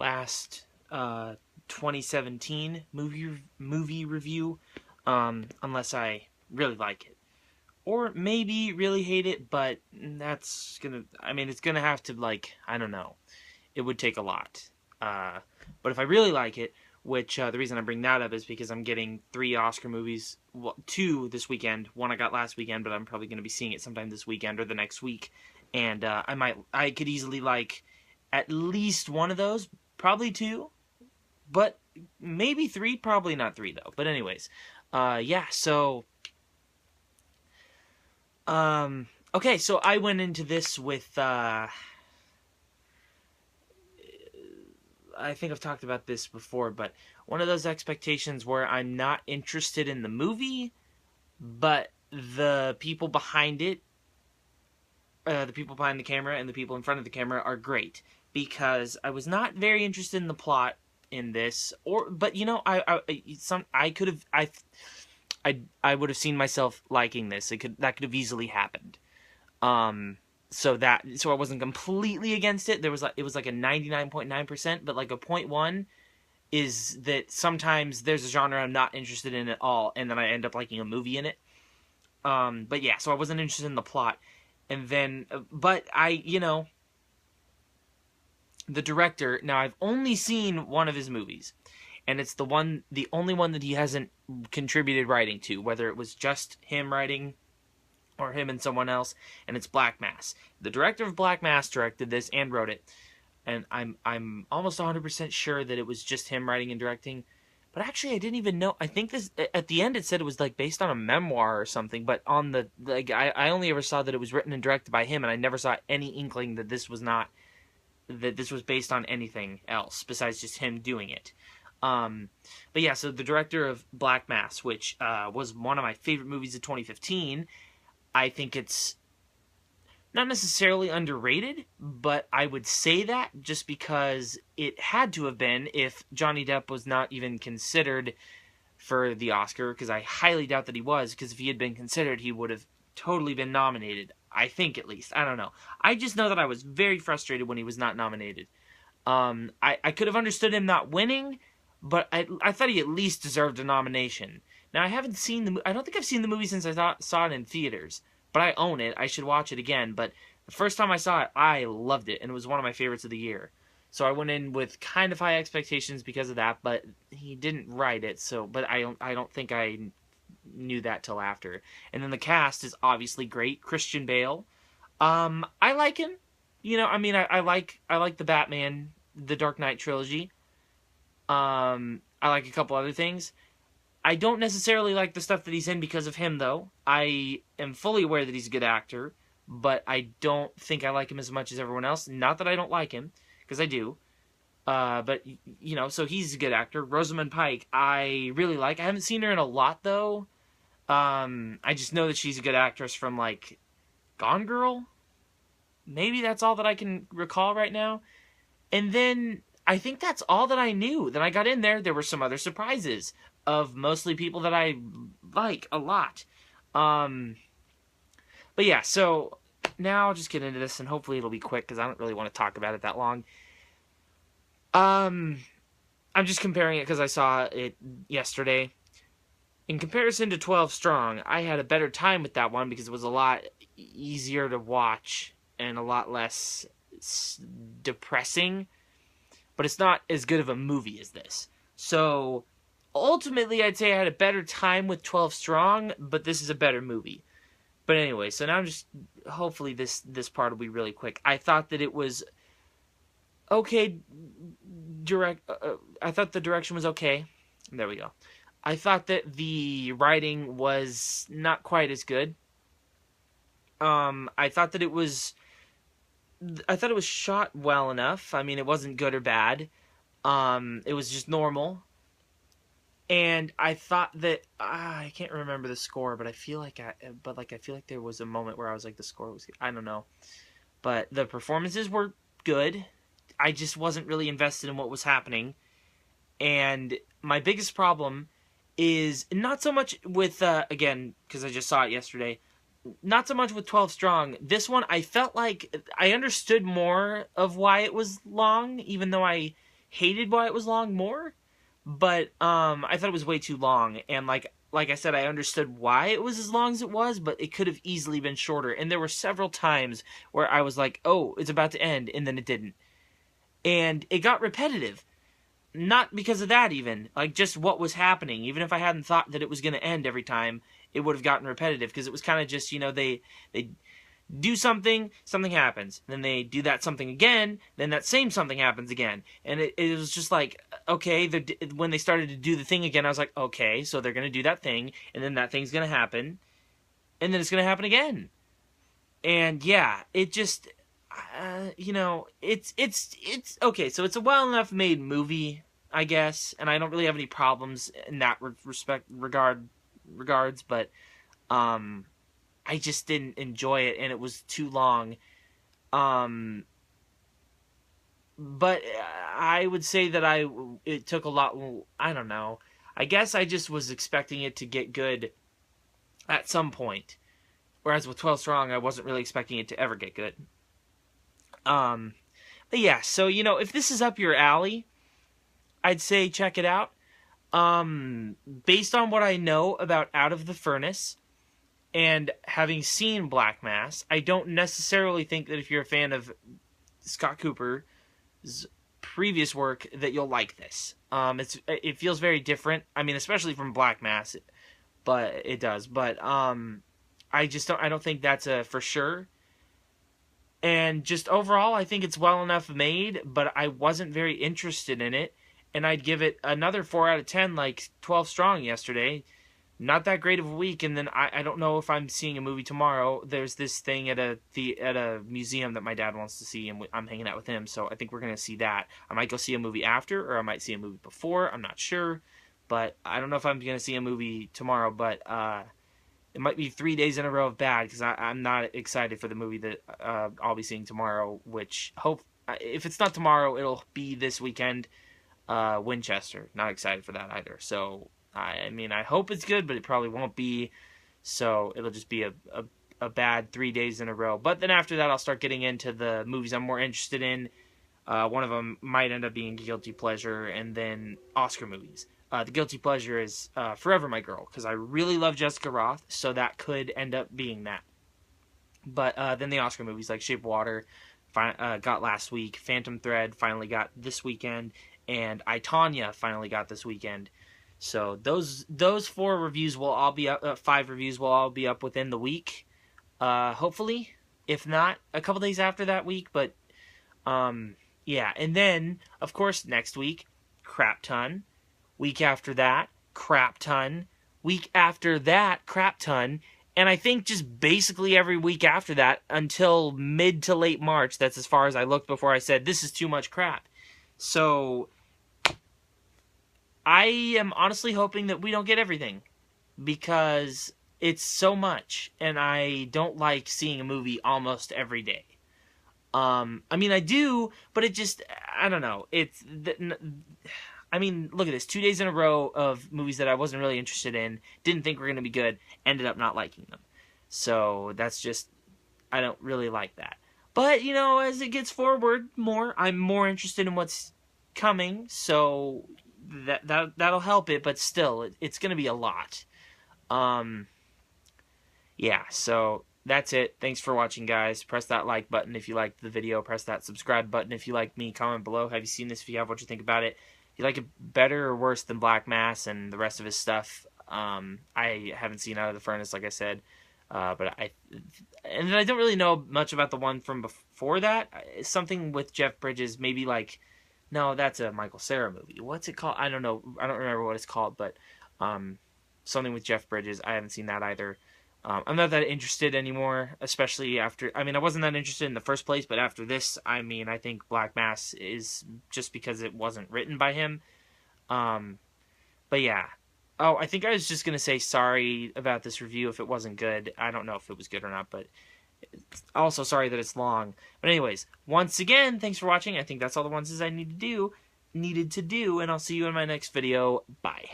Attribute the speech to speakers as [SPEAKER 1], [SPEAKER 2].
[SPEAKER 1] last 2017 movie review, unless I really like it, or maybe really hate it. But it's gonna have to, like, I don't know. It would take a lot. Uh, but if I really like it, which the reason I bring that up is because I'm getting 3 Oscar movies, well, 2 this weekend. One I got last weekend, but I'm probably going to be seeing it sometime this weekend or the next week. And I could easily like at least one of those, probably 2, but maybe 3. Probably not 3 though. But anyways, yeah. So, okay. So I went into this with. I think I've talked about this before, but one of those expectations where I'm not interested in the movie, but the people behind it, the people behind the camera and the people in front of the camera are great, because I was not very interested in the plot in this, but I could have I would have seen myself liking this. That could have easily happened. So I wasn't completely against it. It was like a 99.9%, but like a point 1 is that sometimes there's a genre I'm not interested in at all, and then I end up liking a movie in it. But yeah, so I wasn't interested in the plot, and then but the director. Now I've only seen one of his movies, and it's the only one that he hasn't contributed writing to, whether it was just him writing or him and someone else, and it's Black Mass. The director of Black Mass directed this and wrote it, and I'm almost 100% sure that it was just him writing and directing. But actually, I didn't even know. I think this at the end it said it was like based on a memoir or something. But on I only ever saw that it was written and directed by him, and I never saw any inkling that this was based on anything else besides just him doing it. But yeah, so the director of Black Mass, which was one of my favorite movies of 2015. I think it's not necessarily underrated, but I would say that just because it had to have been if Johnny Depp was not even considered for the Oscar, because I highly doubt that he was, because if he had been considered, he would have totally been nominated. I think, at least. I don't know. I just know that I was very frustrated when he was not nominated. I could have understood him not winning, but I thought he at least deserved a nomination. Now, I haven't seen I don't think I've seen the movie since I saw it in theaters, but I own it. I should watch it again. But the first time I saw it, I loved it, and it was one of my favorites of the year. So I went in with kind of high expectations because of that, but he didn't write it, but I don't think I knew that till after. And then the cast is obviously great. Christian Bale. I like him. I like the Batman, the Dark Knight trilogy. I like a couple other things. I don't necessarily like the stuff that he's in because of him, though. I am fully aware that he's a good actor, but I don't think I like him as much as everyone else. Not that I don't like him, because I do. But, so he's a good actor. Rosamund Pike, I really like. I haven't seen her in a lot, though. I just know that she's a good actress from, like, Gone Girl? Maybe that's all that I can recall right now. And then I think that's all that I knew. Then I got in there. There were some other surprises of mostly people that I like a lot. But yeah, so now I'll just get into this, and hopefully it'll be quick, because I don't really want to talk about it that long. I'm just comparing it because I saw it yesterday. In comparison to 12 Strong, I had a better time with that one because it was a lot easier to watch and a lot less depressing. But it's not as good of a movie as this. So ultimately, I'd say I had a better time with 12 Strong, but this is a better movie. But anyway, so now hopefully this part will be really quick. I thought that it was okay. I thought the direction was okay. There we go. I thought that the writing was not quite as good. I thought it was shot well enough. I mean, it wasn't good or bad. It was just normal. And I thought that I can't remember the score, but I feel like there was a moment where I was like, the score was good. I don't know, but the performances were good. I just wasn't really invested in what was happening, and my biggest problem is not so much with again, because I just saw it yesterday. Not so much with 12 Strong. This one, I felt like I understood more of why it was long, even though I hated why it was long more, but I thought it was way too long. And like I said, I understood why it was as long as it was, but it could have easily been shorter. And there were several times where I was like, oh, it's about to end, and then it didn't. And it got repetitive. Not because of that even, like just what was happening. Even if I hadn't thought that it was going to end every time, it would have gotten repetitive, because it was kind of just, they do something, something happens. Then they do that something again, then that same something happens again. And it was just like, okay, when they started to do the thing again, I was like, okay, so they're going to do that thing, and then that thing's going to happen, and then it's going to happen again. And yeah, it just, it's okay, so it's a well enough made movie, I guess, and I don't really have any problems in that regards, but, I just didn't enjoy it, and it was too long. But I would say that it took a lot. I don't know. I guess I just was expecting it to get good at some point, whereas with 12 Strong, I wasn't really expecting it to ever get good. But yeah, so if this is up your alley, I'd say check it out. Based on what I know about Out of the Furnace, and having seen Black Mass, I don't necessarily think that if you're a fan of Scott Cooper's previous work that you'll like this. It feels very different. I mean, especially from Black Mass, but it does. But I don't think that's a for sure. And just overall, I think it's well enough made, but I wasn't very interested in it, and I'd give it another 4 out of 10, like 12 Strong yesterday. Not that great of a week, and then I don't know if I'm seeing a movie tomorrow. There's this thing at a museum that my dad wants to see, and I'm hanging out with him, so I think we're going to see that. I might go see a movie after, or I might see a movie before. I'm not sure, but I don't know if I'm going to see a movie tomorrow, but it might be 3 days in a row of bad, because I'm not excited for the movie that I'll be seeing tomorrow, which, if it's not tomorrow, it'll be this weekend, Winchester. Not excited for that either, so I mean, I hope it's good, but it probably won't be, so it'll just be a bad 3 days in a row. But then after that, I'll start getting into the movies I'm more interested in. One of them might end up being Guilty Pleasure, and then Oscar movies. The Guilty Pleasure is Forever My Girl, because I really love Jessica Rothe, so that could end up being that. But then the Oscar movies, like Shape of Water, got last week, Phantom Thread finally got this weekend, and I, Tonya finally got this weekend. So those 4 reviews will all be up, 5 reviews will all be up within the week, hopefully. If not, a couple days after that week, but yeah. And then, of course, next week, Crap Ton. Week after that, Crap Ton. Week after that, Crap Ton. And I think just basically every week after that until mid to late March. That's as far as I looked before I said, this is too much crap. So I am honestly hoping that we don't get everything, because it's so much, and I don't like seeing a movie almost every day. I mean, I do, but it just, I don't know. I mean, look at this. 2 days in a row of movies that I wasn't really interested in, didn't think were going to be good, ended up not liking them. So that's just, I don't really like that. But, as it gets forward more, I'm more interested in what's coming, so that'll help it, but still, it's going to be a lot. Yeah, so that's it. Thanks for watching, guys. Press that like button if you liked the video. Press that subscribe button if you like me. Comment below. Have you seen this? If you have, what you think about it. If you like it better or worse than Black Mass and the rest of his stuff. I haven't seen Out of the Furnace, like I said. But I don't really know much about the one from before that. Something with Jeff Bridges, maybe like... No, that's a Michael Cera movie. What's it called? I don't know. I don't remember what it's called, but something with Jeff Bridges. I haven't seen that either. I'm not that interested anymore, especially after... I mean, I wasn't that interested in the first place, but after this, I mean, I think Black Mass is just because it wasn't written by him. But yeah. Oh, I think I was just going to say sorry about this review if it wasn't good. I don't know if it was good or not, but... Also, sorry that it's long. But anyways, once again, thanks for watching. I think that's all the ones I needed to do, and I'll see you in my next video. Bye.